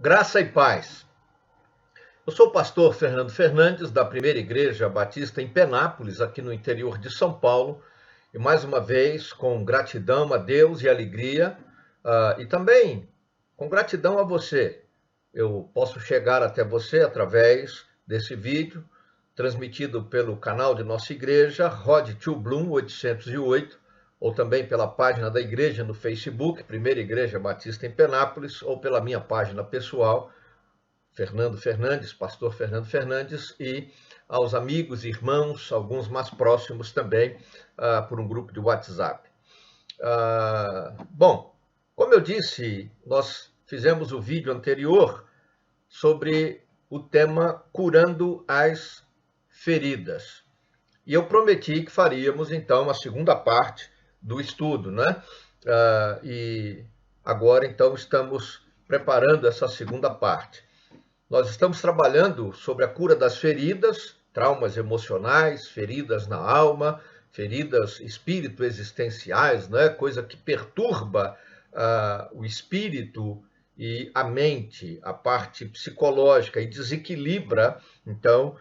Graça e paz. Eu sou o pastor Fernando Fernandes, da Primeira Igreja Batista em Penápolis, aqui no interior de São Paulo, e mais uma vez, com gratidão a Deus e alegria, e também com gratidão a você. Eu posso chegar até você através desse vídeo, transmitido pelo canal de nossa igreja, Rod to Bloom 808, ou também pela página da igreja no Facebook, Primeira Igreja Batista em Penápolis, ou pela minha página pessoal, Fernando Fernandes, pastor Fernando Fernandes, e aos amigos, irmãos, alguns mais próximos também, por um grupo de WhatsApp. Bom, como eu disse, nós fizemos o vídeo anterior sobre o tema Curando as Feridas. E eu prometi que faríamos, então, a segunda parte do estudo, né? E agora, então, estamos preparando essa segunda parte. Nós estamos trabalhando sobre a cura das feridas, traumas emocionais, feridas na alma, feridas espírito-existenciais, né? Coisa que perturba o espírito e a mente, a parte psicológica, e desequilibra, então,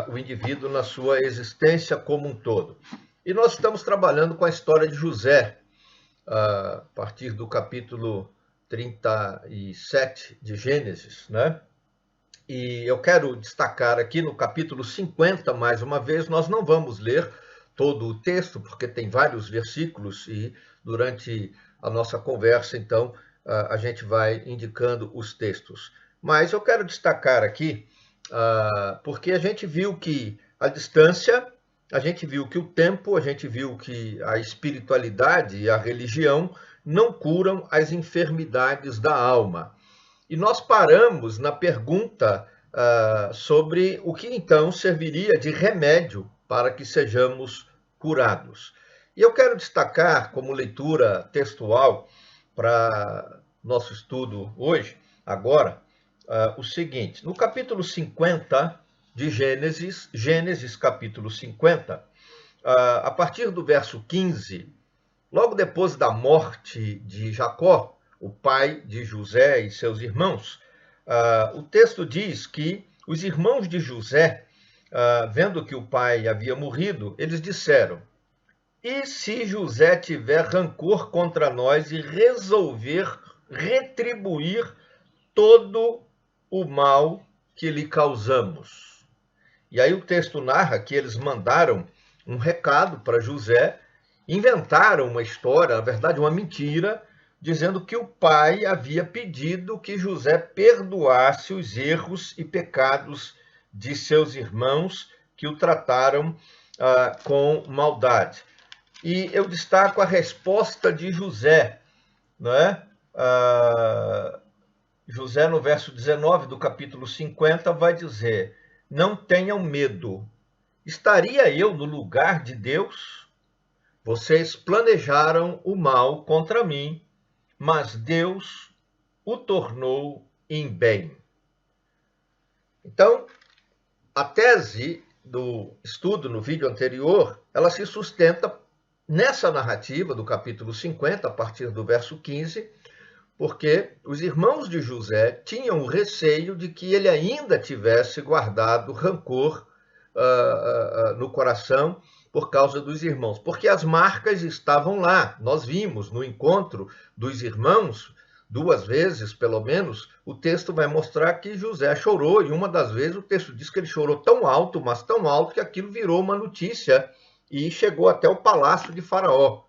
o indivíduo na sua existência como um todo. E nós estamos trabalhando com a história de José, a partir do capítulo 37 de Gênesis, né? E eu quero destacar aqui no capítulo 50, mais uma vez, nós não vamos ler todo o texto, porque tem vários versículos, e durante a nossa conversa, então, a gente vai indicando os textos. Mas eu quero destacar aqui, porque a gente viu que a distância, a gente viu que o tempo, a gente viu que a espiritualidade e a religião não curam as enfermidades da alma. E nós paramos na pergunta sobre o que então serviria de remédio para que sejamos curados. E eu quero destacar como leitura textual para nosso estudo hoje, agora, o seguinte: no capítulo 50 de Gênesis, Gênesis capítulo 50, a partir do verso 15, logo depois da morte de Jacó, o pai de José e seus irmãos, o texto diz que os irmãos de José, vendo que o pai havia morrido, eles disseram: e se José tiver rancor contra nós e resolver retribuir todo o mal que lhe causamos? E aí o texto narra que eles mandaram um recado para José, inventaram uma história, na verdade uma mentira, dizendo que o pai havia pedido que José perdoasse os erros e pecados de seus irmãos que o trataram com maldade. E eu destaco a resposta de José, né? José, no verso 19 do capítulo 50, vai dizer: não tenham medo, estaria eu no lugar de Deus? Vocês planejaram o mal contra mim, mas Deus o tornou em bem. Então, a tese do estudo no vídeo anterior, ela se sustenta nessa narrativa do capítulo 50, a partir do verso 15, porque os irmãos de José tinham o receio de que ele ainda tivesse guardado rancor no coração por causa dos irmãos, porque as marcas estavam lá. Nós vimos no encontro dos irmãos, 2 vezes pelo menos, o texto vai mostrar que José chorou, e uma das vezes o texto diz que ele chorou tão alto, mas tão alto, que aquilo virou uma notícia e chegou até o palácio de Faraó,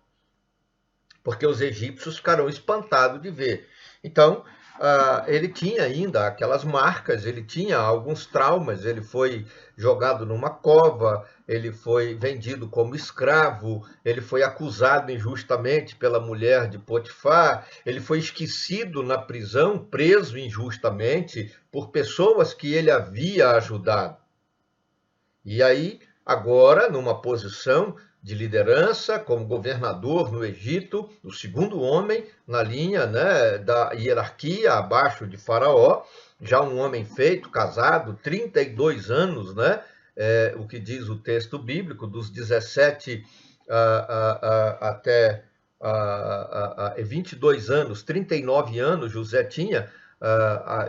porque os egípcios ficaram espantados de ver. Então, ele tinha ainda aquelas marcas, ele tinha alguns traumas, ele foi jogado numa cova, ele foi vendido como escravo, ele foi acusado injustamente pela mulher de Potifar, ele foi esquecido na prisão, preso injustamente por pessoas que ele havia ajudado. E aí, agora, numa posição de liderança, como governador no Egito, o segundo homem na linha, né, da hierarquia abaixo de Faraó, já um homem feito, casado, 32 anos, né, o que diz o texto bíblico, dos 17 até 22 anos, 39 anos José tinha,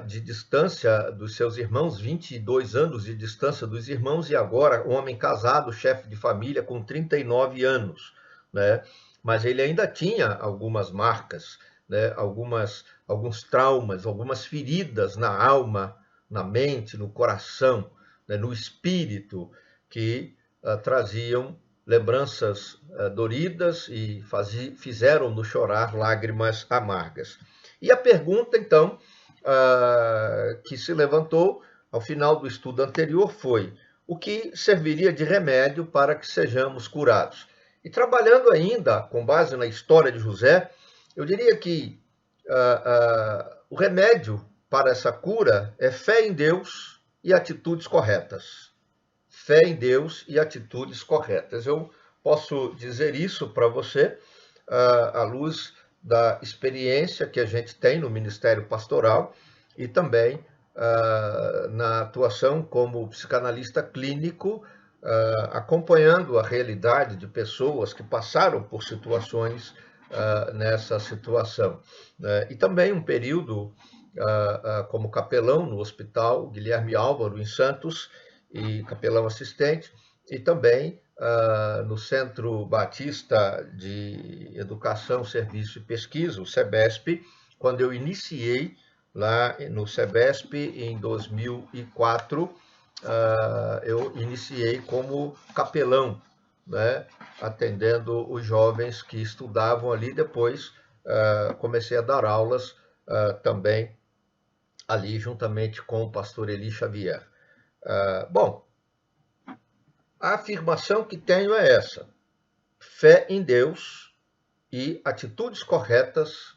de distância dos seus irmãos, 22 anos de distância dos irmãos, e agora um homem casado, chefe de família, com 39 anos, né? Mas ele ainda tinha algumas marcas, né? Alguns traumas, algumas feridas na alma, na mente, no coração, né? No espírito, que traziam lembranças doridas e fizeram-no chorar lágrimas amargas. E a pergunta, então, que se levantou ao final do estudo anterior foi: o que serviria de remédio para que sejamos curados? E trabalhando ainda com base na história de José, eu diria que o remédio para essa cura é fé em Deus e atitudes corretas. Fé em Deus e atitudes corretas. Eu posso dizer isso para você à luz da experiência que a gente tem no Ministério Pastoral e também na atuação como psicanalista clínico, acompanhando a realidade de pessoas que passaram por situações nessa situação. E também um período como capelão no Hospital Guilherme Álvaro, em Santos, e capelão assistente, e também no Centro Batista de Educação, Serviço e Pesquisa, o CEBESP, quando eu iniciei lá no CEBESP em 2004, eu iniciei como capelão, né, atendendo os jovens que estudavam ali. Depois comecei a dar aulas também ali juntamente com o pastor Eli Xavier. Bom, a afirmação que tenho é essa: fé em Deus e atitudes corretas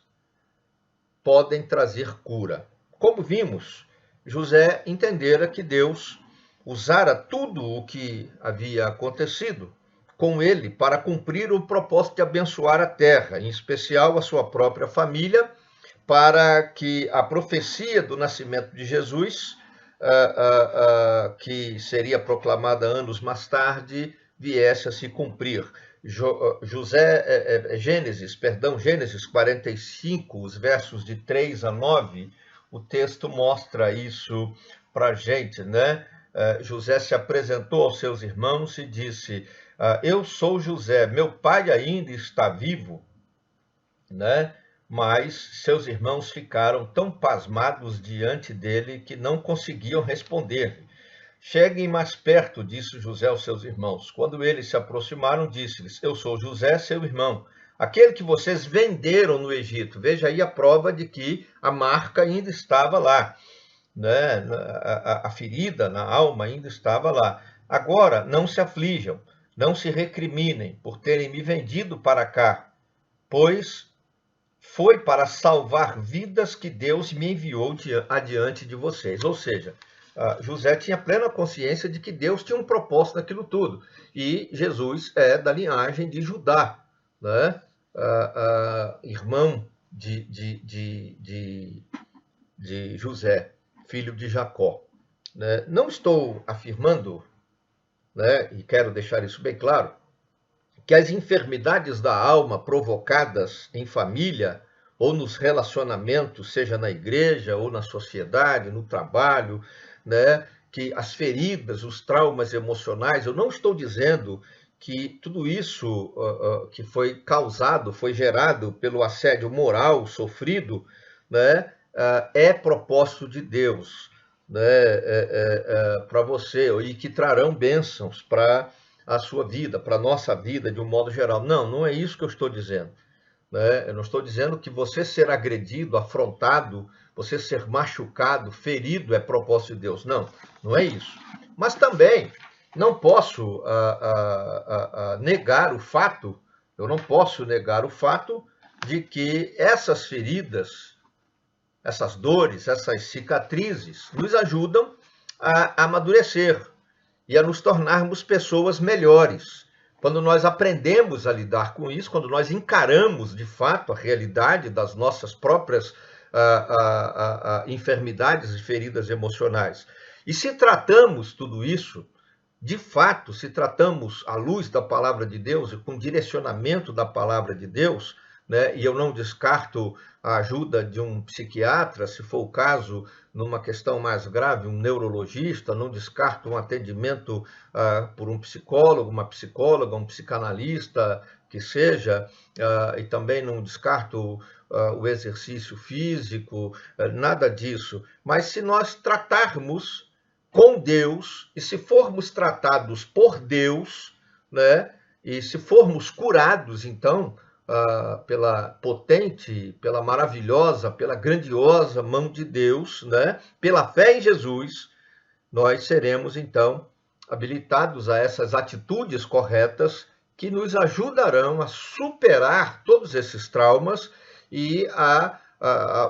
podem trazer cura. Como vimos, José entendera que Deus usara tudo o que havia acontecido com ele para cumprir o propósito de abençoar a terra, em especial a sua própria família, para que a profecia do nascimento de Jesus, que seria proclamada anos mais tarde, viesse a se cumprir. Gênesis 45, os versos de 3 a 9, o texto mostra isso para a gente, né? José se apresentou aos seus irmãos e disse: eu sou José, meu pai ainda está vivo, né? Mas seus irmãos ficaram tão pasmados diante dele que não conseguiam responder. Cheguem mais perto, disse José aos seus irmãos. Quando eles se aproximaram, disse-lhes: eu sou José, seu irmão, aquele que vocês venderam no Egito. Veja aí a prova de que a marca ainda estava lá, né? A ferida na alma ainda estava lá. Agora, não se aflijam, não se recriminem por terem me vendido para cá, pois foi para salvar vidas que Deus me enviou adiante de vocês. Ou seja, José tinha plena consciência de que Deus tinha um propósito naquilo tudo. E Jesus é da linhagem de Judá, né? Irmão de José, filho de Jacó. Né? Não estou afirmando, né, e quero deixar isso bem claro, que as enfermidades da alma provocadas em família ou nos relacionamentos, seja na igreja ou na sociedade, no trabalho, né, que as feridas, os traumas emocionais, eu não estou dizendo que tudo isso que foi causado, foi gerado pelo assédio moral sofrido, né, é propósito de Deus, né, para você, e que trarão bênçãos para a sua vida, para a nossa vida de um modo geral. Não, não é isso que eu estou dizendo. Né? Eu não estou dizendo que você ser agredido, afrontado, você ser machucado, ferido é propósito de Deus. Não, não é isso. Mas também não posso negar o fato, eu não posso negar o fato de que essas feridas, essas dores, essas cicatrizes nos ajudam a amadurecer e a nos tornarmos pessoas melhores. Quando nós aprendemos a lidar com isso, quando nós encaramos de fato a realidade das nossas próprias enfermidades e feridas emocionais. E se tratamos tudo isso, de fato, se tratamos à luz da palavra de Deus e com direcionamento da palavra de Deus, né? E eu não descarto a ajuda de um psiquiatra, se for o caso, numa questão mais grave, um neurologista, não descarto um atendimento por um psicólogo, uma psicóloga, um psicanalista, que seja, e também não descarto o exercício físico, nada disso. Mas se nós tratarmos com Deus, e se formos tratados por Deus, né, e se formos curados, então, pela potente, pela maravilhosa, pela grandiosa mão de Deus, né, pela fé em Jesus, nós seremos, então, habilitados a essas atitudes corretas que nos ajudarão a superar todos esses traumas e a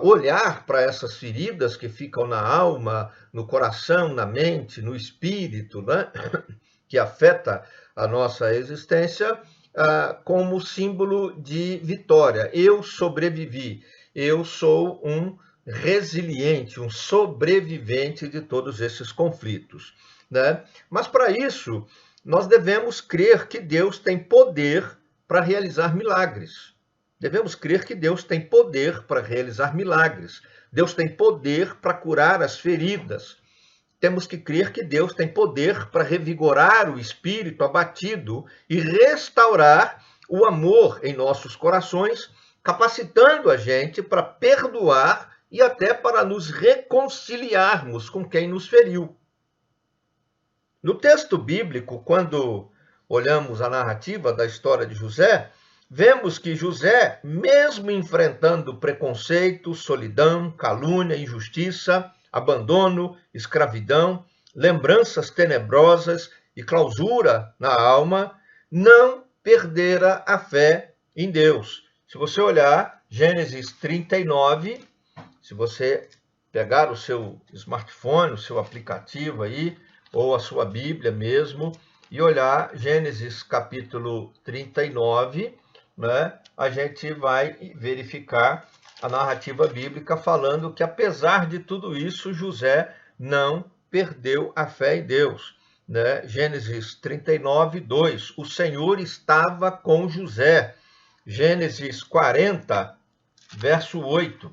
olhar para essas feridas que ficam na alma, no coração, na mente, no espírito, né? Que afeta a nossa existência, como símbolo de vitória. Eu sobrevivi, eu sou um resiliente, um sobrevivente de todos esses conflitos, né? Mas para isso, nós devemos crer que Deus tem poder para realizar milagres. Devemos crer que Deus tem poder para realizar milagres. Deus tem poder para curar as feridas. Temos que crer que Deus tem poder para revigorar o espírito abatido e restaurar o amor em nossos corações, capacitando a gente para perdoar e até para nos reconciliarmos com quem nos feriu. No texto bíblico, quando olhamos a narrativa da história de José, vemos que José, mesmo enfrentando preconceito, solidão, calúnia, injustiça, abandono, escravidão, lembranças tenebrosas e clausura na alma, não perdera a fé em Deus. Se você olhar Gênesis 39, se você pegar o seu smartphone, o seu aplicativo aí, ou a sua Bíblia mesmo, e olhar Gênesis capítulo 39, né, a gente vai verificar a narrativa bíblica falando que, apesar de tudo isso, José não perdeu a fé em Deus, né? Gênesis 39, 2. O Senhor estava com José. Gênesis 40, verso 8.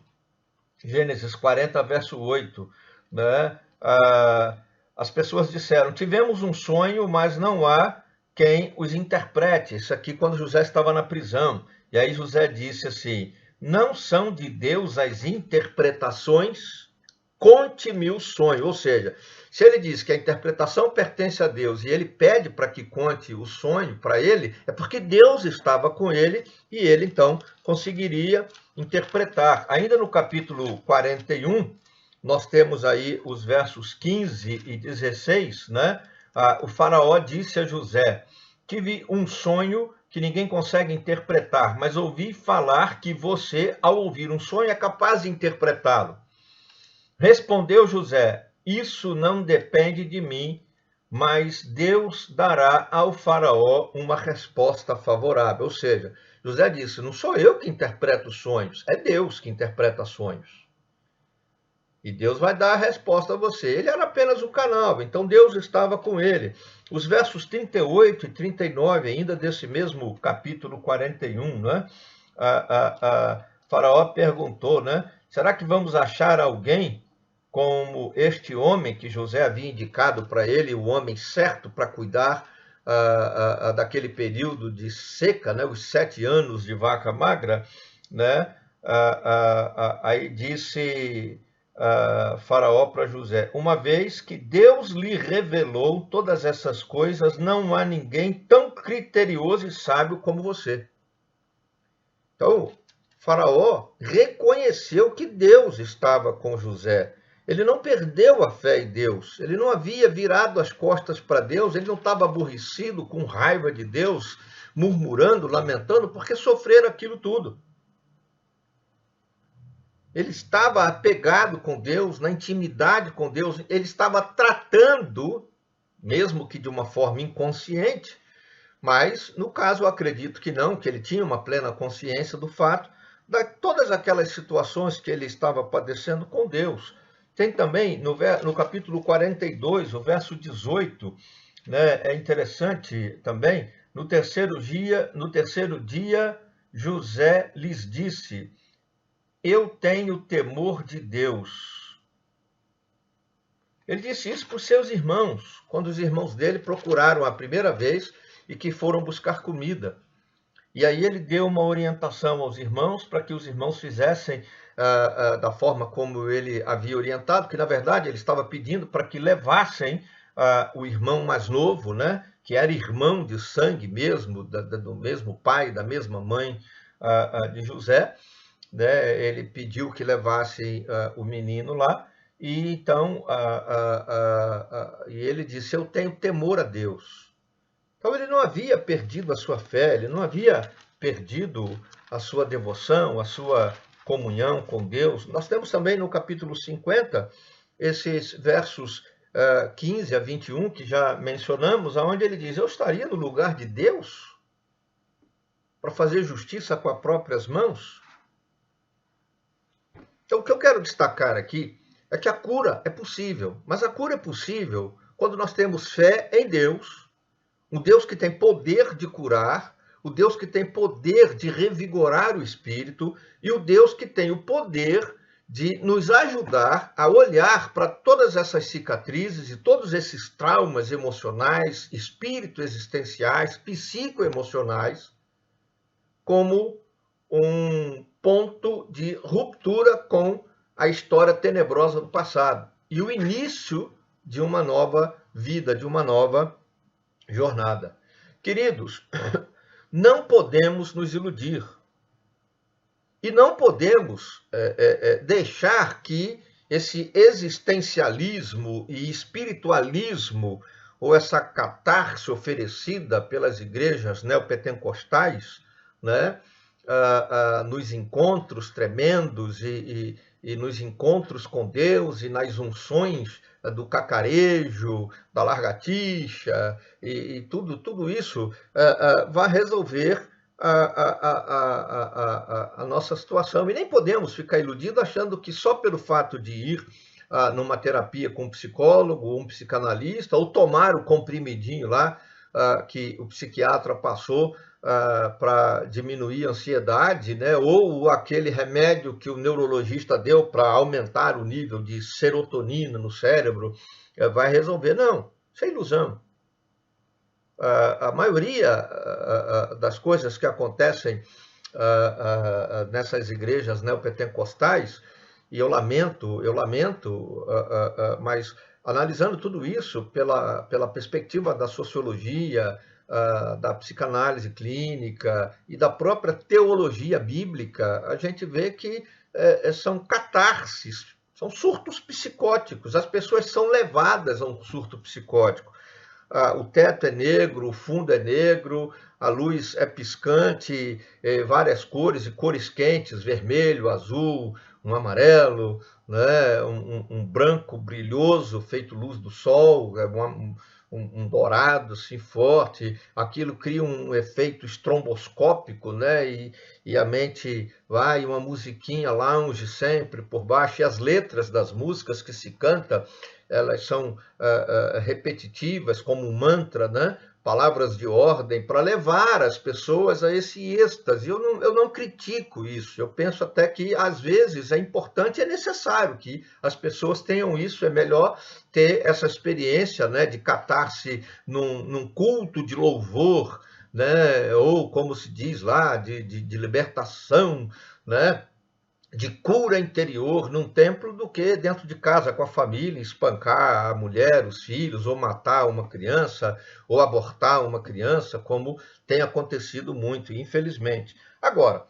Gênesis 40, verso 8. Né? As pessoas disseram, tivemos um sonho, mas não há quem os interprete. Isso aqui quando José estava na prisão. E aí José disse assim, não são de Deus as interpretações? Conte-me o sonho. Ou seja, se ele diz que a interpretação pertence a Deus e ele pede para que conte o sonho para ele, é porque Deus estava com ele e ele, então, conseguiria interpretar. Ainda no capítulo 41, nós temos aí os versos 15 e 16, né? O faraó disse a José, tive um sonho que ninguém consegue interpretar, mas ouvi falar que você, ao ouvir um sonho, é capaz de interpretá-lo. Respondeu José, isso não depende de mim, mas Deus dará ao faraó uma resposta favorável. Ou seja, José disse, não sou eu que interpreto sonhos, é Deus que interpreta sonhos. E Deus vai dar a resposta a você. Ele era apenas o canal, então Deus estava com ele. Os versos 38 e 39, ainda desse mesmo capítulo 41, né? Faraó perguntou, né? Será que vamos achar alguém como este homem que José havia indicado para ele, o homem certo para cuidar daquele período de seca, né? Os 7 anos de vaca magra, né? Aí disse Faraó para José, uma vez que Deus lhe revelou todas essas coisas, não há ninguém tão criterioso e sábio como você. Então, Faraó reconheceu que Deus estava com José. Ele não perdeu a fé em Deus, ele não havia virado as costas para Deus, ele não estava aborrecido, com raiva de Deus, murmurando, lamentando, porque sofreram aquilo tudo. Ele estava apegado com Deus, na intimidade com Deus, ele estava tratando, mesmo que de uma forma inconsciente, mas no caso eu acredito que não, que ele tinha uma plena consciência do fato de todas aquelas situações que ele estava padecendo com Deus. Tem também no capítulo 42, o verso 18, né, é interessante também, no terceiro dia José lhes disse: eu tenho temor de Deus. Ele disse isso para os seus irmãos, quando os irmãos dele procuraram a primeira vez e que foram buscar comida. E aí ele deu uma orientação aos irmãos para que os irmãos fizessem da forma como ele havia orientado, que na verdade ele estava pedindo para que levassem o irmão mais novo, né, que era irmão de sangue mesmo, do mesmo pai, da mesma mãe de José, né, ele pediu que levassem o menino lá, e então e ele disse: eu tenho temor a Deus. Então ele não havia perdido a sua fé, ele não havia perdido a sua devoção, a sua comunhão com Deus. Nós temos também no capítulo 50, esses versos 15 a 21, que já mencionamos, onde ele diz: eu estaria no lugar de Deus para fazer justiça com as próprias mãos? Então o que eu quero destacar aqui é que a cura é possível, mas a cura é possível quando nós temos fé em Deus, o Deus que tem poder de curar, o Deus que tem poder de revigorar o espírito e o Deus que tem o poder de nos ajudar a olhar para todas essas cicatrizes e todos esses traumas emocionais, espírito-existenciais, psicoemocionais, como um ponto de ruptura com a história tenebrosa do passado e o início de uma nova vida, de uma nova jornada. Queridos, não podemos nos iludir. E não podemos deixar que esse existencialismo e espiritualismo, ou essa catarse oferecida pelas igrejas neopentecostais, né, nos encontros tremendos e nos encontros com Deus e nas unções do cacarejo, da largatixa e tudo isso vai resolver a nossa situação. E nem podemos ficar iludidos achando que só pelo fato de ir numa terapia com um psicólogo ou um psicanalista, ou tomar o comprimidinho lá que o psiquiatra passou para diminuir a ansiedade, né? Ou aquele remédio que o neurologista deu para aumentar o nível de serotonina no cérebro, vai resolver. Não, isso é ilusão. A maioria das coisas que acontecem nessas igrejas neopentecostais, e eu lamento, mas analisando tudo isso pela perspectiva da sociologia, da psicanálise clínica e da própria teologia bíblica, a gente vê que são catarses, são surtos psicóticos. As pessoas são levadas a um surto psicótico. O teto é negro, o fundo é negro, a luz é piscante, várias cores, e cores quentes, vermelho, azul, um amarelo, né? um branco brilhoso, feito luz do sol, um dourado assim, forte. Aquilo cria um efeito estromboscópico, né? E a mente vai, uma musiquinha lounge sempre por baixo, e as letras das músicas que se canta, elas são repetitivas, como um mantra, né? Palavras de ordem, para levar as pessoas a esse êxtase. Eu não critico isso, eu penso até que, às vezes, é importante e é necessário que as pessoas tenham isso, é melhor ter essa experiência, né, de catar-se num culto de louvor, né, ou, como se diz lá, de libertação, né, de cura interior num templo, do que dentro de casa com a família, espancar a mulher, os filhos, ou matar uma criança, ou abortar uma criança, como tem acontecido muito, infelizmente. Agora,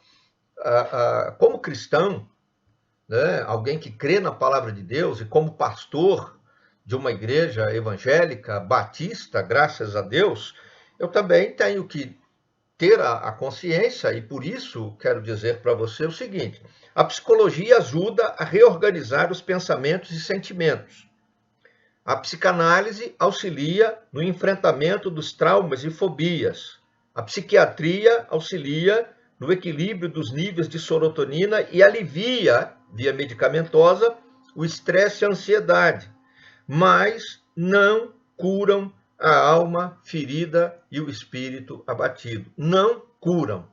como cristão, né, alguém que crê na palavra de Deus, e como pastor de uma igreja evangélica batista, graças a Deus, eu também tenho que ter a consciência, e por isso quero dizer para você o seguinte: a psicologia ajuda a reorganizar os pensamentos e sentimentos. A psicanálise auxilia no enfrentamento dos traumas e fobias. A psiquiatria auxilia no equilíbrio dos níveis de serotonina e alivia, via medicamentosa, o estresse e a ansiedade, mas não curam a alma ferida e o espírito abatido. Não curam.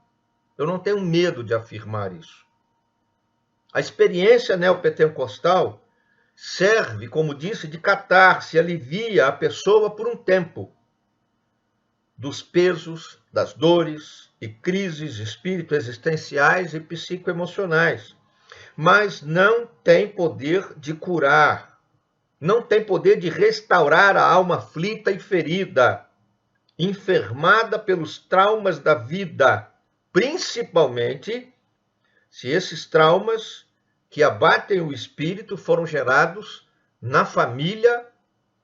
Eu não tenho medo de afirmar isso. A experiência neopentecostal serve, como disse, de catarse, alivia a pessoa por um tempo dos pesos, das dores e crises espírito-existenciais e psicoemocionais, mas não tem poder de curar, não tem poder de restaurar a alma aflita e ferida, enfermada pelos traumas da vida, principalmente se esses traumas que abatem o espírito foram gerados na família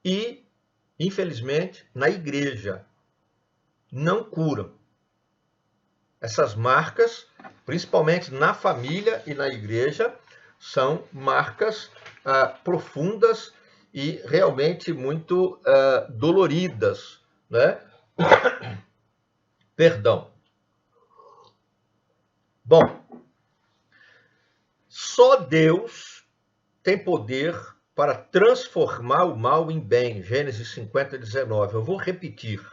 e, infelizmente, na igreja. Não curam. Essas marcas, principalmente na família e na igreja, são marcas profundas e realmente muito doloridas, né? Perdão. Bom, só Deus tem poder para transformar o mal em bem. Gênesis 50, 19. Eu vou repetir.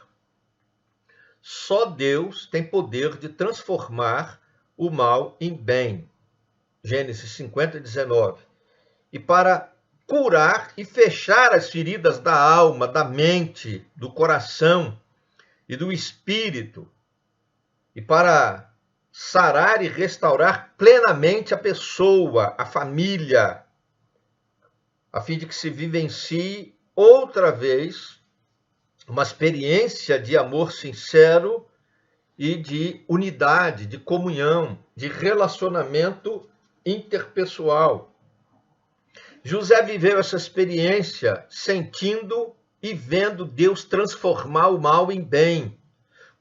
Só Deus tem poder de transformar o mal em bem. Gênesis 50, 19. E para curar e fechar as feridas da alma, da mente, do coração e do espírito. E para sarar e restaurar plenamente a pessoa, a família, a fim de que se vivencie outra vez uma experiência de amor sincero e de unidade, de comunhão, de relacionamento interpessoal. José viveu essa experiência sentindo e vendo Deus transformar o mal em bem,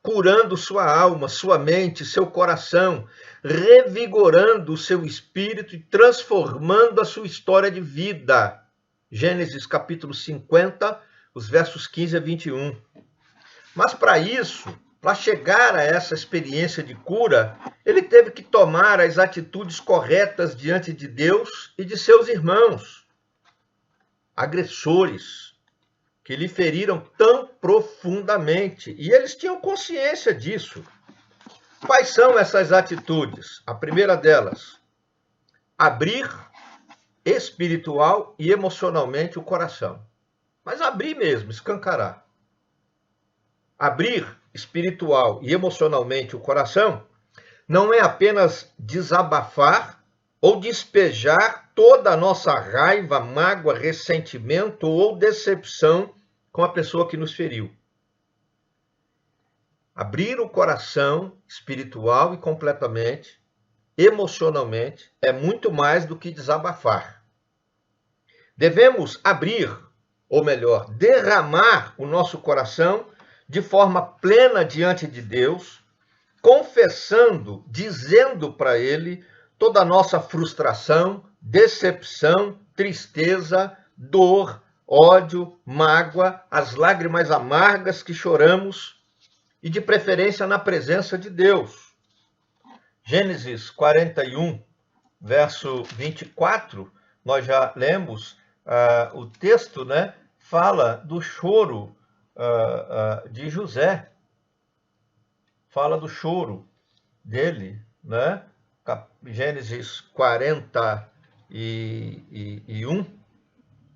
curando sua alma, sua mente, seu coração, revigorando o seu espírito e transformando a sua história de vida. Gênesis capítulo 50, os versos 15 a 21. Mas para isso, para chegar a essa experiência de cura, ele teve que tomar as atitudes corretas diante de Deus e de seus irmãos, agressores, que lhe feriram tão profundamente. E eles tinham consciência disso. Quais são essas atitudes? A primeira delas, abrir espiritual e emocionalmente o coração. Mas abrir mesmo, escancarar. Abrir espiritual e emocionalmente o coração não é apenas desabafar ou despejar toda a nossa raiva, mágoa, ressentimento ou decepção com a pessoa que nos feriu. Abrir o coração espiritual e completamente, emocionalmente, é muito mais do que desabafar. Devemos abrir, ou melhor, derramar o nosso coração de forma plena diante de Deus, confessando, dizendo para Ele toda a nossa frustração, decepção, tristeza, dor, ódio, mágoa, as lágrimas amargas que choramos e de preferência na presença de Deus. Gênesis 41, verso 24, nós já lemos o texto, né? Fala do choro de José. Fala do choro dele, né? Gênesis 41,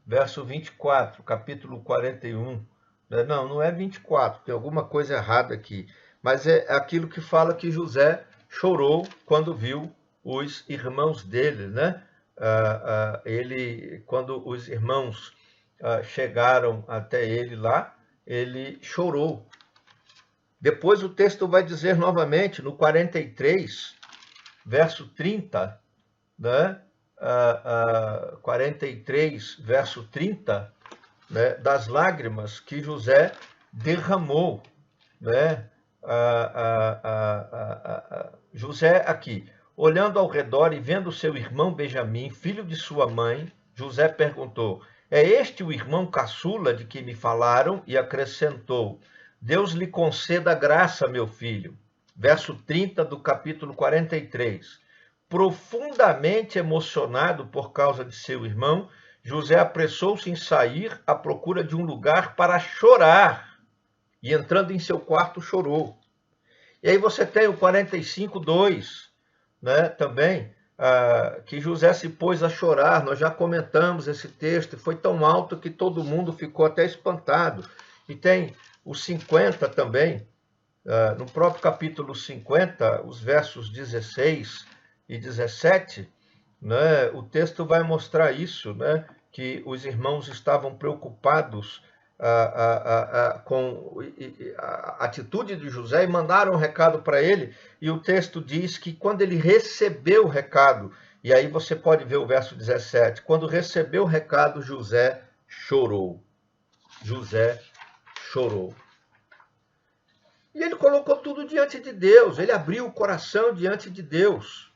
verso 24, capítulo 41. Não é 24, tem alguma coisa errada aqui. Mas é aquilo que fala que José chorou quando viu os irmãos dele, né? Quando os irmãos chegaram até ele lá, ele chorou. Depois o texto vai dizer novamente, no 43, verso 30, né? 43, verso 30, né? Das lágrimas que José derramou, né? José aqui, olhando ao redor e vendo seu irmão Benjamim, filho de sua mãe, José perguntou: é este o irmão caçula de que me falaram? E acrescentou: Deus lhe conceda graça, meu filho. Verso 30 do capítulo 43. Profundamente emocionado por causa de seu irmão, José apressou-se em sair à procura de um lugar para chorar. E entrando em seu quarto, chorou. E aí você tem o 45:2, né, também, que José se pôs a chorar. Nós já comentamos esse texto, e foi tão alto que todo mundo ficou até espantado. E tem o 50 também, no próprio capítulo 50, os versos 16 e 17, né, o texto vai mostrar isso, né, que os irmãos estavam preocupados com a atitude de José e mandaram um recado para ele, e o texto diz que quando ele recebeu o recado, e aí você pode ver o verso 17, quando recebeu o recado, José chorou. José chorou. E ele colocou tudo diante de Deus, ele abriu o coração diante de Deus.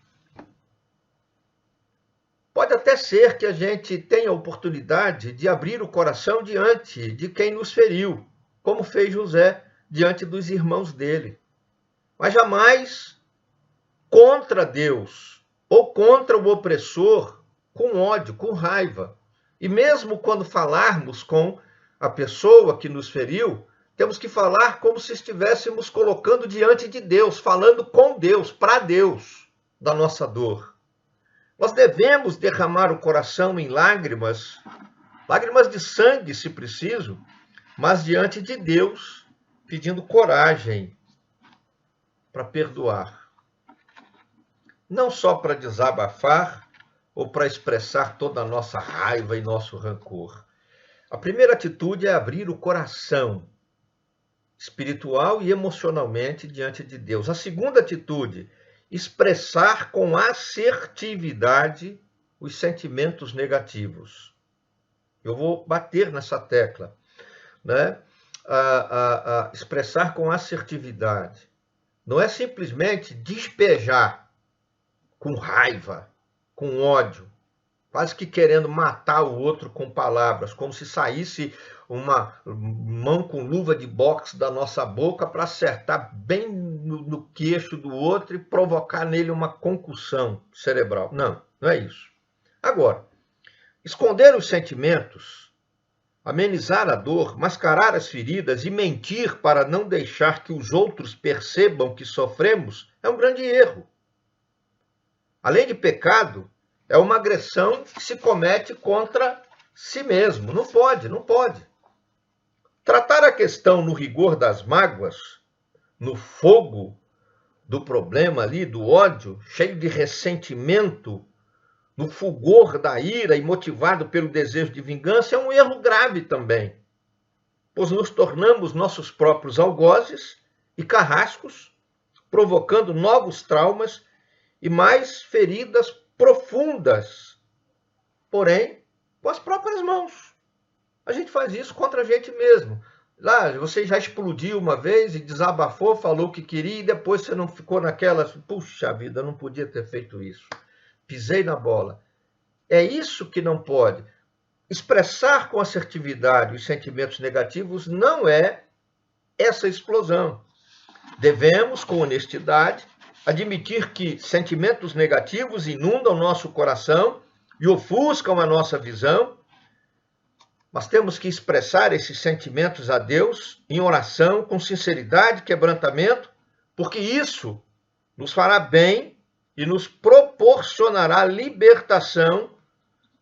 Pode até ser que a gente tenha a oportunidade de abrir o coração diante de quem nos feriu, como fez José diante dos irmãos dele. Mas jamais contra Deus ou contra o opressor com ódio, com raiva. E mesmo quando falarmos com a pessoa que nos feriu, temos que falar como se estivéssemos colocando diante de Deus, falando com Deus, para Deus, da nossa dor. Nós devemos derramar o coração em lágrimas, lágrimas de sangue, se preciso, mas diante de Deus, pedindo coragem para perdoar. Não só para desabafar ou para expressar toda a nossa raiva e nosso rancor. A primeira atitude é abrir o coração, espiritual e emocionalmente, diante de Deus. A segunda atitude, expressar com assertividade os sentimentos negativos. Eu vou bater nessa tecla, né? Expressar com assertividade. Não é simplesmente despejar com raiva, com ódio, quase que querendo matar o outro com palavras, como se saísse uma mão com luva de boxe da nossa boca para acertar bem no queixo do outro e provocar nele uma concussão cerebral. Não, não é isso. Agora, esconder os sentimentos, amenizar a dor, mascarar as feridas e mentir para não deixar que os outros percebam que sofremos é um grande erro. Além de pecado, é uma agressão que se comete contra si mesmo. Não pode, não pode. Tratar a questão no rigor das mágoas, no fogo do problema ali, do ódio, cheio de ressentimento, no fulgor da ira e motivado pelo desejo de vingança, é um erro grave também, pois nos tornamos nossos próprios algozes e carrascos, provocando novos traumas e mais feridas profundas, porém, com as próprias mãos. A gente faz isso contra a gente mesmo. Lá, você já explodiu uma vez e desabafou, falou o que queria, e depois você não ficou naquela, puxa vida, eu não podia ter feito isso. Pisei na bola. É isso que não pode. Expressar com assertividade os sentimentos negativos não é essa explosão. Devemos, com honestidade, admitir que sentimentos negativos inundam nosso coração e ofuscam a nossa visão, mas temos que expressar esses sentimentos a Deus em oração, com sinceridade, quebrantamento, porque isso nos fará bem e nos proporcionará libertação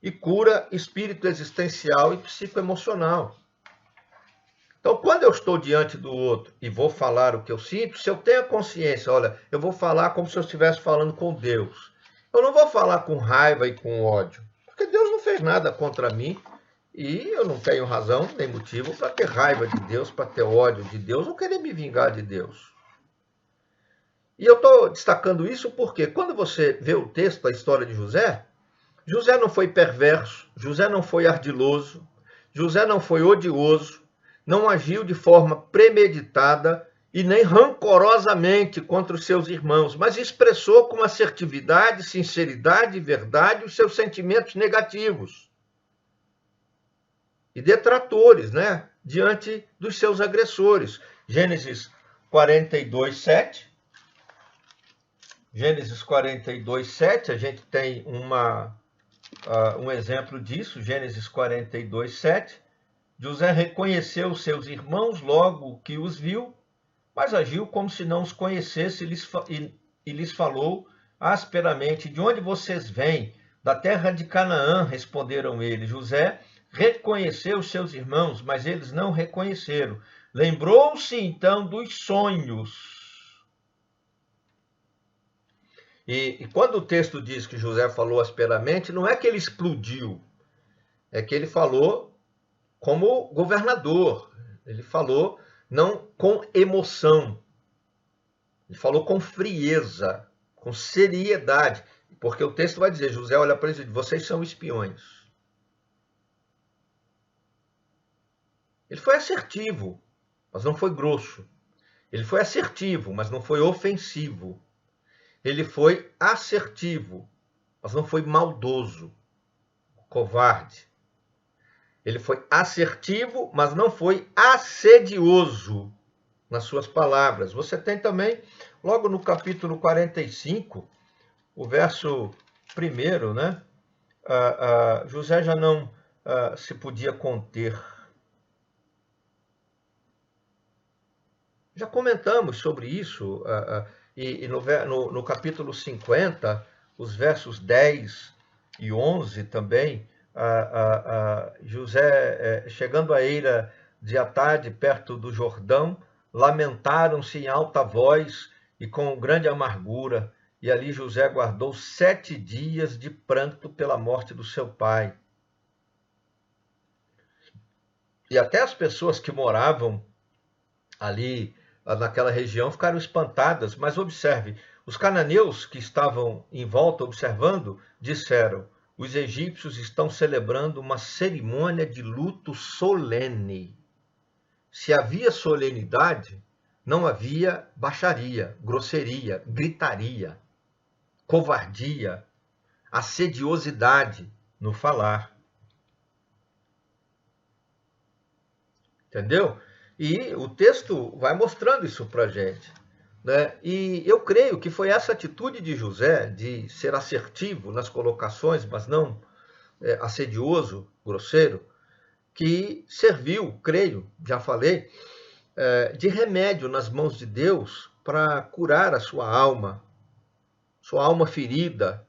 e cura espírito existencial e psicoemocional. Então, quando eu estou diante do outro e vou falar o que eu sinto, se eu tenho a consciência, olha, eu vou falar como se eu estivesse falando com Deus. Eu não vou falar com raiva e com ódio, porque Deus não fez nada contra mim e eu não tenho razão nem motivo para ter raiva de Deus, para ter ódio de Deus ou querer me vingar de Deus. E eu estou destacando isso porque quando você vê o texto, a história de José, José não foi perverso, José não foi ardiloso, José não foi odioso, não agiu de forma premeditada e nem rancorosamente contra os seus irmãos, mas expressou com assertividade, sinceridade e verdade os seus sentimentos negativos e detratores, né, diante dos seus agressores. Gênesis 42:7. Gênesis 42:7, a gente tem um exemplo disso, Gênesis 42:7. José reconheceu seus irmãos logo que os viu, mas agiu como se não os conhecesse e lhes falou asperamente: de onde vocês vêm? Da terra de Canaã, responderam eles. José reconheceu os seus irmãos, mas eles não reconheceram. Lembrou-se então dos sonhos. E quando o texto diz que José falou asperamente, não é que ele explodiu, é que ele falou como governador. Ele falou não com emoção, ele falou com frieza, com seriedade, porque o texto vai dizer, José olha para eles e diz, vocês são espiões. Ele foi assertivo, mas não foi grosso. Ele foi assertivo, mas não foi ofensivo. Ele foi assertivo, mas não foi maldoso, covarde. Ele foi assertivo, mas não foi assedioso nas suas palavras. Você tem também, logo no capítulo 45, o verso 1, né? José já não se podia conter. Já comentamos sobre isso, e no capítulo 50, os versos 10 e 11 também, José, chegando à eira de Atade, perto do Jordão, lamentaram-se em alta voz e com grande amargura, e ali José guardou 7 dias de pranto pela morte do seu pai. E até as pessoas que moravam ali naquela região ficaram espantadas, mas observe, os cananeus que estavam em volta observando, disseram, os egípcios estão celebrando uma cerimônia de luto solene. Se havia solenidade, não havia baixaria, grosseria, gritaria, covardia, assediosidade no falar. Entendeu? E o texto vai mostrando isso para a gente. Né? E eu creio que foi essa atitude de José, de ser assertivo nas colocações, mas não assedioso, grosseiro, que serviu, creio, já falei, de remédio nas mãos de Deus para curar a sua alma ferida,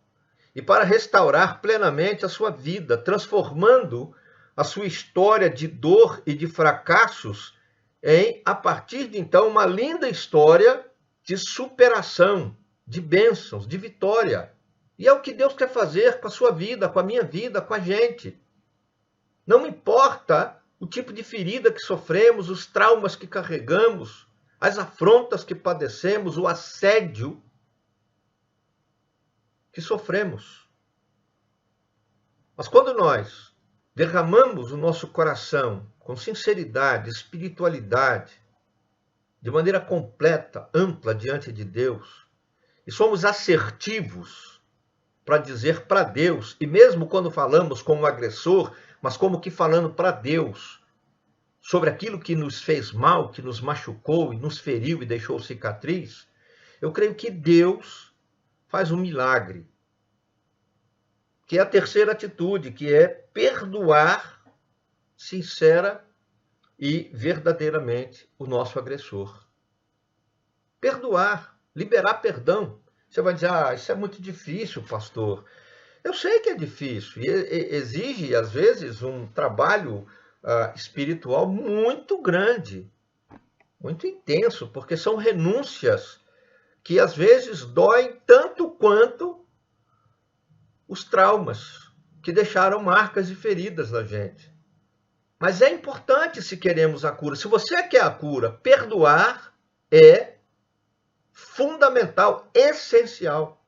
e para restaurar plenamente a sua vida, transformando a sua história de dor e de fracassos em, a partir de então, uma linda história de superação, de bênçãos, de vitória. E é o que Deus quer fazer com a sua vida, com a minha vida, com a gente. Não importa o tipo de ferida que sofremos, os traumas que carregamos, as afrontas que padecemos, o assédio que sofremos. Mas quando nós derramamos o nosso coração com sinceridade, espiritualidade, de maneira completa, ampla diante de Deus, e somos assertivos para dizer para Deus, e mesmo quando falamos como agressor, mas como que falando para Deus, sobre aquilo que nos fez mal, que nos machucou e nos feriu e deixou cicatriz, eu creio que Deus faz um milagre, que é a terceira atitude, que é perdoar sincera e verdadeiramente o nosso agressor. Perdoar, liberar perdão. Você vai dizer, isso é muito difícil, pastor. Eu sei que é difícil e exige, às vezes, um trabalho espiritual muito grande, muito intenso, porque são renúncias que, às vezes, doem tanto quanto os traumas que deixaram marcas e feridas na gente. Mas é importante se queremos a cura. Se você quer a cura, perdoar é fundamental, essencial.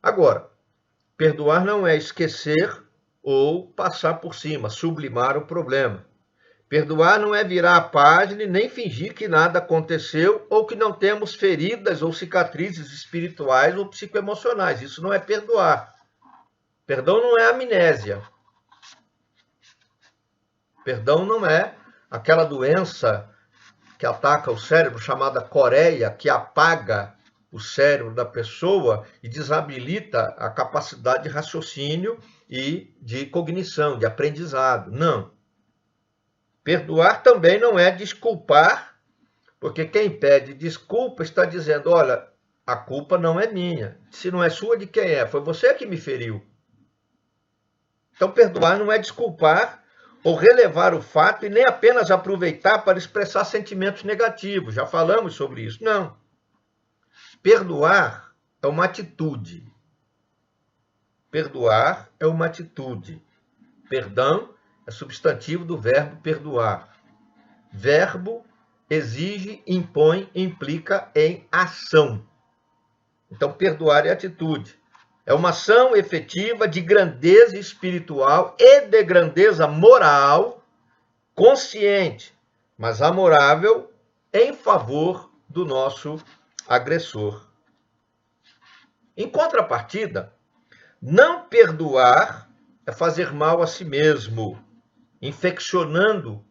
Agora, perdoar não é esquecer ou passar por cima, sublimar o problema. Perdoar não é virar a página e nem fingir que nada aconteceu ou que não temos feridas ou cicatrizes espirituais ou psicoemocionais. Isso não é perdoar. Perdão não é amnésia. Perdão não é aquela doença que ataca o cérebro, chamada coreia, que apaga o cérebro da pessoa e desabilita a capacidade de raciocínio e de cognição, de aprendizado. Não. Perdoar também não é desculpar Porque quem pede desculpa está dizendo, olha, a culpa não é minha. Se não é sua, de quem é? Foi você que me feriu. Então, perdoar não é desculpar ou relevar o fato e nem apenas aproveitar para expressar sentimentos negativos. Já falamos sobre isso. Não. Perdoar é uma atitude. Perdoar é uma atitude. Perdão é substantivo do verbo perdoar. Verbo exige, impõe, implica em ação. Então, perdoar é atitude. É uma ação efetiva de grandeza espiritual e de grandeza moral, consciente, mas amorável, em favor do nosso agressor. Em contrapartida, não perdoar é fazer mal a si mesmo, infeccionando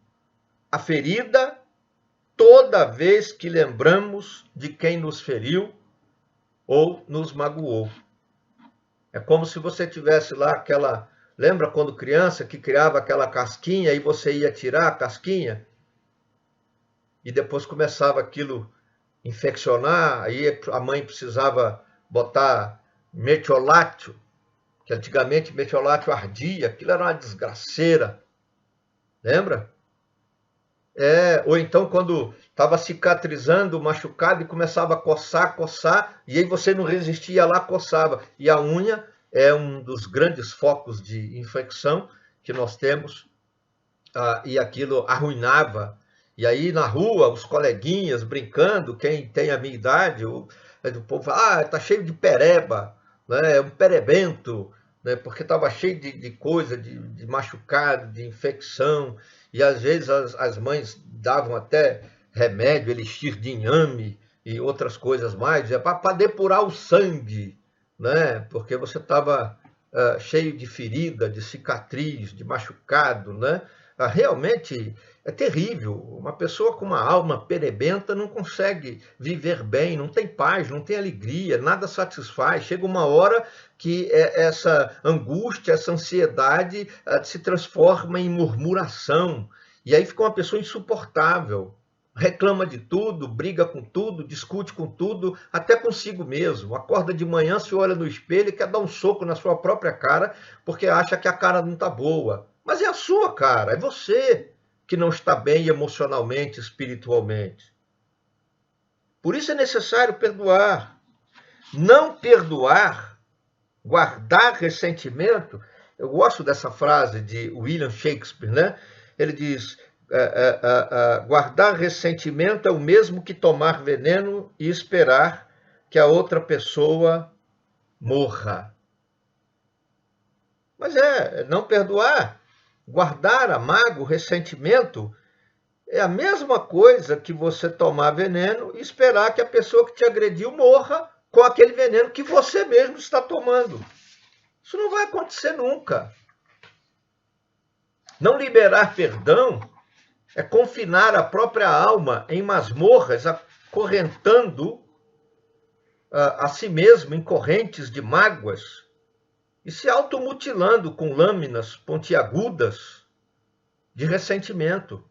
a ferida toda vez que lembramos de quem nos feriu ou nos magoou. É como se você tivesse lá aquela... Lembra quando criança que criava aquela casquinha e você ia tirar a casquinha? E depois começava aquilo a infeccionar, aí a mãe precisava botar metiolátio, que antigamente metiolátio ardia, aquilo era uma desgraceira. Lembra? Ou então quando estava cicatrizando o machucado e começava a coçar, e aí você não resistia lá, coçava. E a unha é um dos grandes focos de infecção que nós temos, e aquilo arruinava. E aí na rua, os coleguinhas brincando, quem tem a minha idade, o povo fala, tá cheio de pereba, né? É um perebento, né? Porque estava cheio de coisa, de machucado, de infecção. E às vezes as mães davam até remédio, elixir de inhame e outras coisas mais, para depurar o sangue, né? Porque você estava cheio de ferida, de cicatriz, de machucado, né? Realmente é terrível. Uma pessoa com uma alma perebenta não consegue viver bem, não tem paz, não tem alegria, nada satisfaz. Chega uma hora que essa angústia, essa ansiedade se transforma em murmuração. E aí fica uma pessoa insuportável. Reclama de tudo, briga com tudo, discute com tudo, até consigo mesmo. Acorda de manhã, se olha no espelho e quer dar um soco na sua própria cara, porque acha que a cara não está boa. Mas é a sua cara, é você que não está bem emocionalmente, espiritualmente. Por isso é necessário perdoar. Não perdoar, guardar ressentimento. Eu gosto dessa frase de William Shakespeare, né? Ele diz, guardar ressentimento é o mesmo que tomar veneno e esperar que a outra pessoa morra. Mas não perdoar, guardar a mágoa, ressentimento, é a mesma coisa que você tomar veneno e esperar que a pessoa que te agrediu morra com aquele veneno que você mesmo está tomando. Isso não vai acontecer nunca. Não liberar perdão é confinar a própria alma em masmorras, acorrentando a si mesmo em correntes de mágoas e se automutilando com lâminas pontiagudas de ressentimento.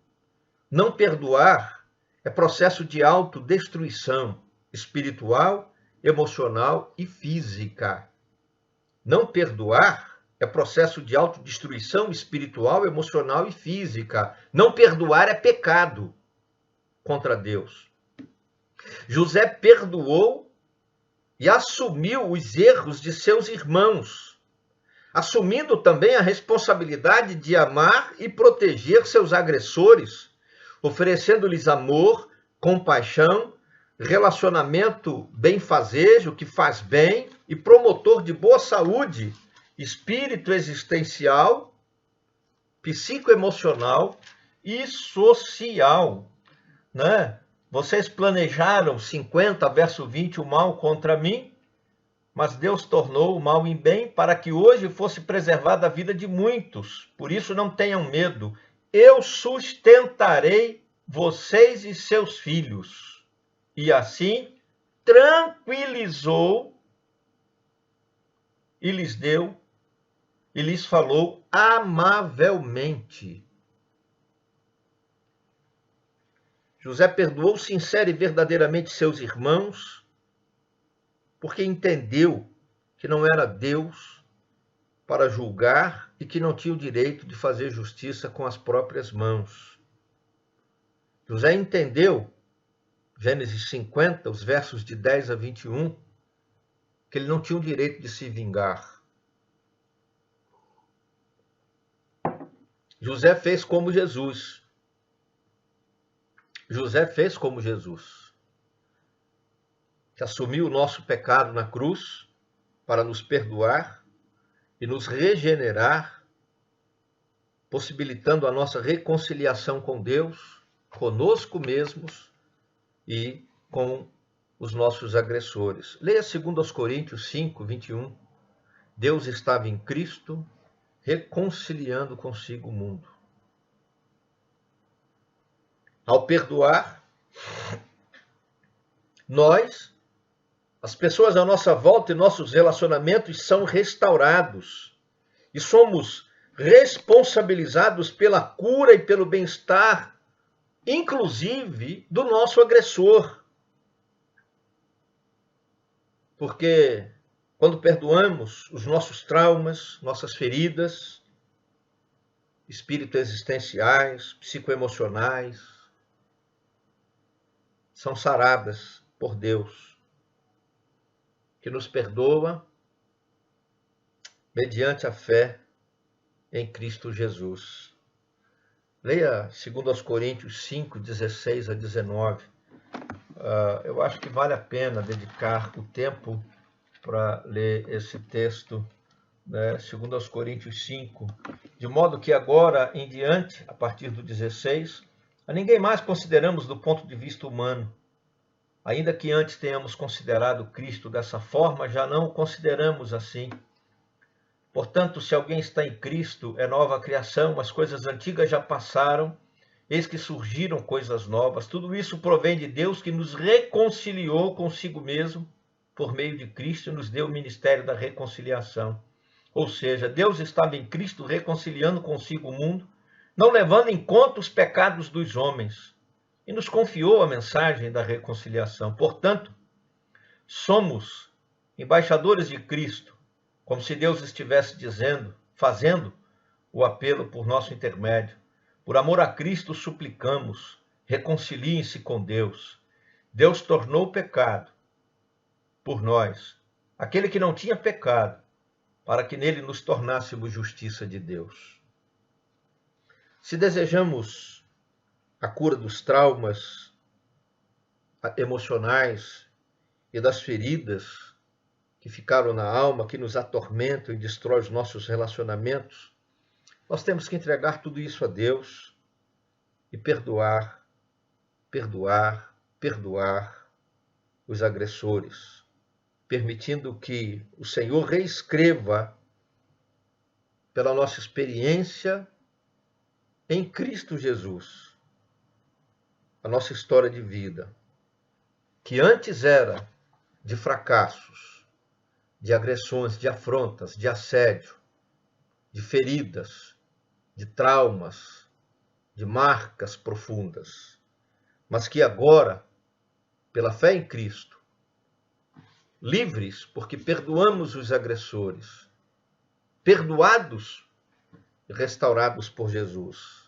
Não perdoar é processo de autodestruição espiritual, emocional e física. Não perdoar é processo de autodestruição espiritual, emocional e física. Não perdoar é pecado contra Deus. José perdoou e assumiu os erros de seus irmãos, assumindo também a responsabilidade de amar e proteger seus agressores, oferecendo-lhes amor, compaixão, relacionamento benfazejo, que faz bem, e promotor de boa saúde, espírito existencial, psicoemocional e social, né? Vocês planejaram 50, verso 20, o mal contra mim, mas Deus tornou o mal em bem para que hoje fosse preservada a vida de muitos. Por isso não tenham medo. Eu sustentarei vocês e seus filhos. E assim tranquilizou e lhes deu, e lhes falou amavelmente. José perdoou sincera e verdadeiramente seus irmãos, porque entendeu que não era Deus para julgar e que não tinha o direito de fazer justiça com as próprias mãos. José entendeu, Gênesis 50, os versos de 10 a 21, que ele não tinha o direito de se vingar. José fez como Jesus. José fez como Jesus, que assumiu o nosso pecado na cruz para nos perdoar e nos regenerar, possibilitando a nossa reconciliação com Deus, conosco mesmos e com os nossos agressores. Leia 2 Coríntios 5, 21. Deus estava em Cristo, reconciliando consigo o mundo. Ao perdoar, nós, as pessoas à nossa volta e nossos relacionamentos são restaurados e somos responsabilizados pela cura e pelo bem-estar, inclusive do nosso agressor. Porque quando perdoamos os nossos traumas, nossas feridas, espírito existenciais, psicoemocionais, são saradas por Deus, que nos perdoa mediante a fé em Cristo Jesus. Leia 2 Coríntios 5, 16 a 19. Eu acho que vale a pena dedicar o tempo para ler esse texto, né? 2 Coríntios 5, de modo que agora em diante, a partir do 16, a ninguém mais consideramos do ponto de vista humano. Ainda que antes tenhamos considerado Cristo dessa forma, já não o consideramos assim. Portanto, se alguém está em Cristo, é nova criação, as coisas antigas já passaram, eis que surgiram coisas novas. Tudo isso provém de Deus, que nos reconciliou consigo mesmo por meio de Cristo e nos deu o ministério da reconciliação. Ou seja, Deus estava em Cristo reconciliando consigo o mundo, não levando em conta os pecados dos homens, e nos confiou a mensagem da reconciliação. Portanto, somos embaixadores de Cristo, como se Deus estivesse dizendo, fazendo o apelo por nosso intermédio. Por amor a Cristo suplicamos, reconciliem-se com Deus. Deus tornou pecado por nós, aquele que não tinha pecado, para que nele nos tornássemos justiça de Deus. Se desejamos a cura dos traumas emocionais e das feridas que ficaram na alma, que nos atormentam e destroem os nossos relacionamentos, nós temos que entregar tudo isso a Deus e perdoar, perdoar, perdoar os agressores, permitindo que o Senhor reescreva, pela nossa experiência em Cristo Jesus, a nossa história de vida, que antes era de fracassos, de agressões, de afrontas, de assédio, de feridas, de traumas, de marcas profundas, mas que agora, pela fé em Cristo, livres porque perdoamos os agressores, perdoados e restaurados por Jesus,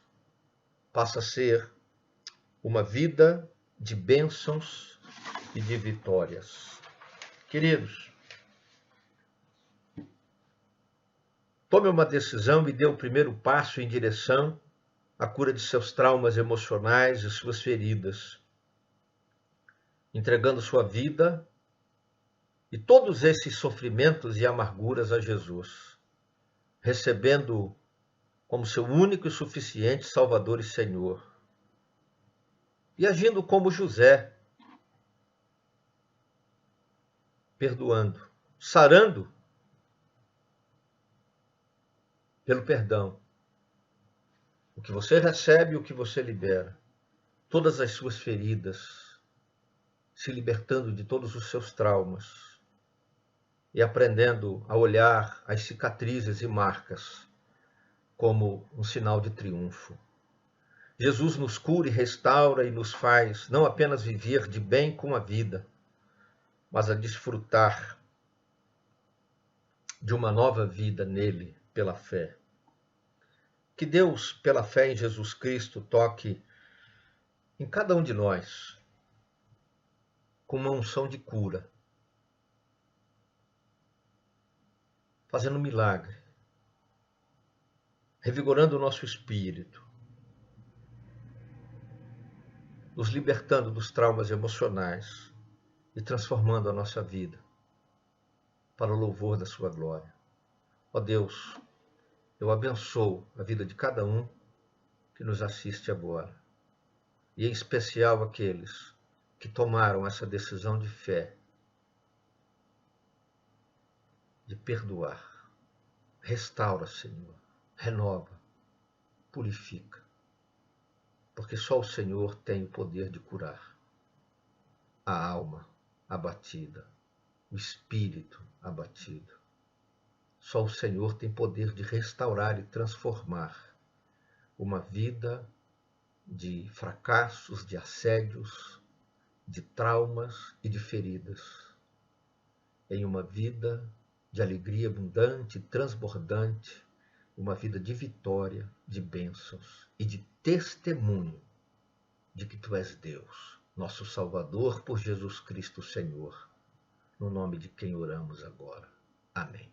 passa a ser uma vida de bênçãos e de vitórias. Queridos, tome uma decisão e dê o primeiro passo em direção à cura de seus traumas emocionais e suas feridas, entregando sua vida e todos esses sofrimentos e amarguras a Jesus, recebendo como seu único e suficiente Salvador e Senhor, e agindo como José, perdoando, sarando pelo perdão. O que você recebe e o que você libera. Todas as suas feridas, se libertando de todos os seus traumas e aprendendo a olhar as cicatrizes e marcas como um sinal de triunfo. Jesus nos cura e restaura e nos faz não apenas viver de bem com a vida, mas a desfrutar de uma nova vida nele pela fé. Que Deus, pela fé em Jesus Cristo, toque em cada um de nós com uma unção de cura, fazendo um milagre, revigorando o nosso espírito, nos libertando dos traumas emocionais e transformando a nossa vida para o louvor da sua glória. Ó Deus, eu abençoo a vida de cada um que nos assiste agora, e em especial aqueles que tomaram essa decisão de fé, de perdoar. Restaura, Senhor, renova, purifica, porque só o Senhor tem o poder de curar a alma abatida, o espírito abatido. Só o Senhor tem poder de restaurar e transformar uma vida de fracassos, de assédios, de traumas e de feridas, em uma vida de alegria abundante, transbordante, uma vida de vitória, de bênçãos e de testemunho de que Tu és Deus, nosso Salvador, por Jesus Cristo, Senhor, no nome de quem oramos agora. Amém.